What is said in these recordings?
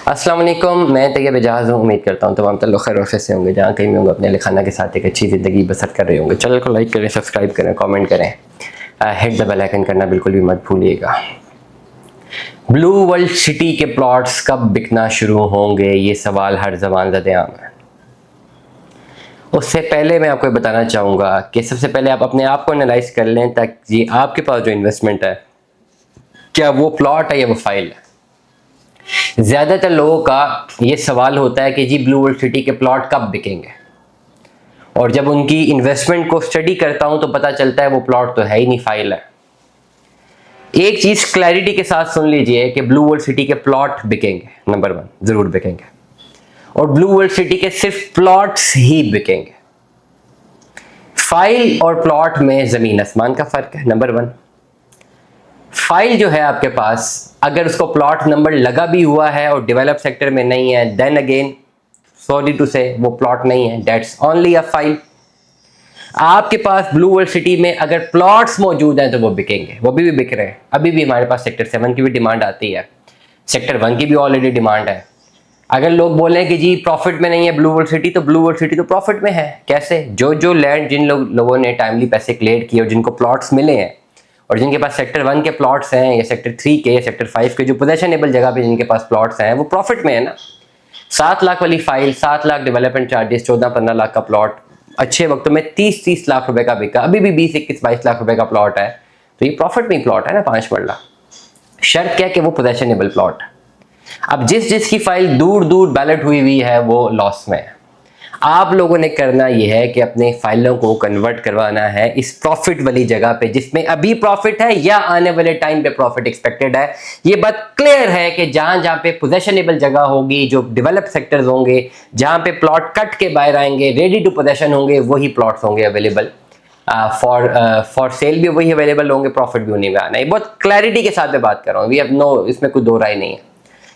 अस्सलाम वालेकुम, मैं तैयब एजाज हूँ। उम्मीद करता हूँ तमाम लोग खैर वफ़े से होंगे, जहाँ कहीं भी होंगे अपने लिखाना के साथ एक अच्छी ज़िंदगी बसर कर रहे होंगे। चैनल को लाइक करें, सब्सक्राइब करें, कमेंट करें, हिट द बेल आइकन करना बिल्कुल भी मत भूलिएगा। ब्लू वर्ल्ड सिटी के प्लॉट्स कब बिकना शुरू होंगे, ये सवाल हर ज़बान ज़द-ए-आम है। उससे पहले मैं आपको बताना चाहूँगा कि सबसे पहले आप अपने आप को एनालाइज कर लें ताकि आपके पास जो इन्वेस्टमेंट है, क्या वो प्लॉट है या वो फाइल है। ज़्यादातर लोगों का ये सवाल होता है कि जी ब्लू वर्ल्ड सिटी के प्लॉट कब बिकेंगे, और जब उनकी इन्वेस्टमेंट को स्टडी करता हूं तो पता चलता है वो प्लॉट तो है ही नहीं, फाइल है। एक चीज़ क्लैरिटी के साथ सुन लीजिए कि ब्लू वर्ल्ड सिटी के प्लॉट बिकेंगे, नंबर 1 ज़रूर बिकेंगे, और ब्लू वर्ल्ड सिटी के सिर्फ प्लॉट्स ही बिकेंगे। फाइल और प्लॉट में ज़मीन आसमान का फ़र्क है। नंबर 1, फाइल जो है आपके पास, अगर उसको प्लॉट नंबर लगा भी हुआ है और डेवलप सेक्टर में नहीं है, देन अगेन सॉरी टू से वो प्लॉट नहीं है, दैट्स ओनली अ फाइल। आपके पास ब्लू वर्ल्ड सिटी में अगर प्लॉट्स मौजूद हैं तो वो बिकेंगे, वो भी बिक रहे हैं। अभी भी हमारे पास सेक्टर 7 की भी डिमांड आती है, सेक्टर 1 की भी ऑलरेडी डिमांड है। अगर लोग बोलें कि जी प्रॉफिट में नहीं है ब्लू वर्ल्ड सिटी, तो ब्लू वर्ल्ड सिटी तो प्रॉफिट में है। कैसे? जो लैंड जिन लोगों ने टाइमली पैसे क्लियर किए और जिनको प्लॉट्स मिले हैं, और जिनके पास सेक्टर 1 के प्लॉट्स हैं या सेक्टर 3 के या सेक्टर 5 के जो पोजेशनेबल जगह पे जिनके पास प्लॉट्स हैं, वो प्रॉफिट में है ना। 7 लाख वाली file, 7 lakh development charges, 14-15 lakh का प्लॉट, अच्छे वक्तों में 30-30 लाख रुपए का बिका, अभी भी 20-21-22 लाख रुपए का प्लॉट है, तो ये प्रॉफिट में प्लॉट है ना 5 मरला। शर्त क्या कि वो पोजेशनेबल प्लॉट है। अब जिसकी फाइल दूर दूर बैलेट हुई है वो लॉस में है। आप लोगों ने करना यह है कि अपने फाइलों को कन्वर्ट करवाना है इस प्रॉफिट वाली जगह पे, जिसमें अभी प्रॉफिट है या आने वाले टाइम पे प्रॉफिट एक्सपेक्टेड है। ये बात क्लियर है कि जहां पे पोजेशनेबल जगह होगी, जो डेवलप सेक्टर्स होंगे, जहां पे प्लॉट कट के बाहर आएंगे, रेडी टू पोजेशन होंगे, वही प्लॉट्स होंगे अवेलेबल फॉर सेल, भी वही अवेलेबल होंगे, प्रॉफिट भी उन्हीं में आना है। बहुत क्लैरिटी के साथ मैं बात कर रहा हूँ, वी हैव नो, इसमें कोई दो राय नहीं है।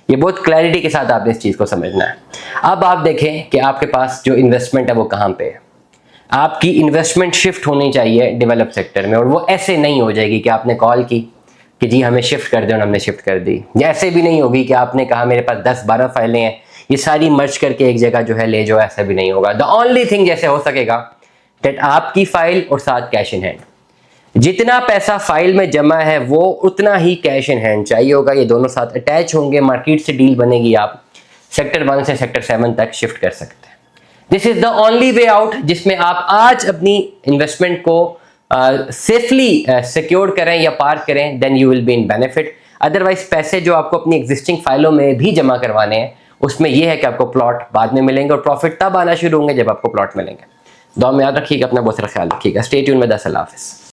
ये बहुत क्लैरिटी के साथ आपने इस चीज़ को समझना है। अब आप देखें कि आपके पास जो इन्वेस्टमेंट है वो कहाँ पे है। आपकी इन्वेस्टमेंट शिफ्ट होनी चाहिए डेवलप सेक्टर में, और वो ऐसे नहीं हो जाएगी कि आपने कॉल की कि जी हमें शिफ्ट कर दो और हमने शिफ्ट कर दी, या ऐसे भी नहीं होगी कि आपने कहा मेरे पास 10-12 फाइलें हैं, ये सारी मर्ज करके एक जगह जो है ले जाओ, ऐसा भी नहीं होगा। द ओनली थिंग जैसे हो सकेगा दैट आपकी फाइल और साथ कैश इन हैंड, जितना पैसा फाइल में जमा है वो उतना ही कैश इन हैंड चाहिए होगा। ये दोनों साथ अटैच होंगे, मार्केट से डील बनेगी, आप सेक्टर 1 से सेक्टर 7 तक शिफ्ट कर सकते हैं। This is the only way out जिसमें आप आज अपनी इन्वेस्टमेंट को सेफली सिक्योर करें या पार्क करें, then you will be in benefit. Otherwise पैसे जो आपको अपनी एग्जिस्टिंग फाइलों में भी जमा करवाने हैं, उसमें यह है कि आपको प्लॉट बाद में मिलेंगे, और प्रॉफिट तब आना शुरू होंगे जब आपको प्लॉट मिलेंगे। दुआ में याद रखिएगा, अपना बहुत सारा ख्याल रखिएगा। स्टे ट्यून में। अल्लाह हाफ़िज़।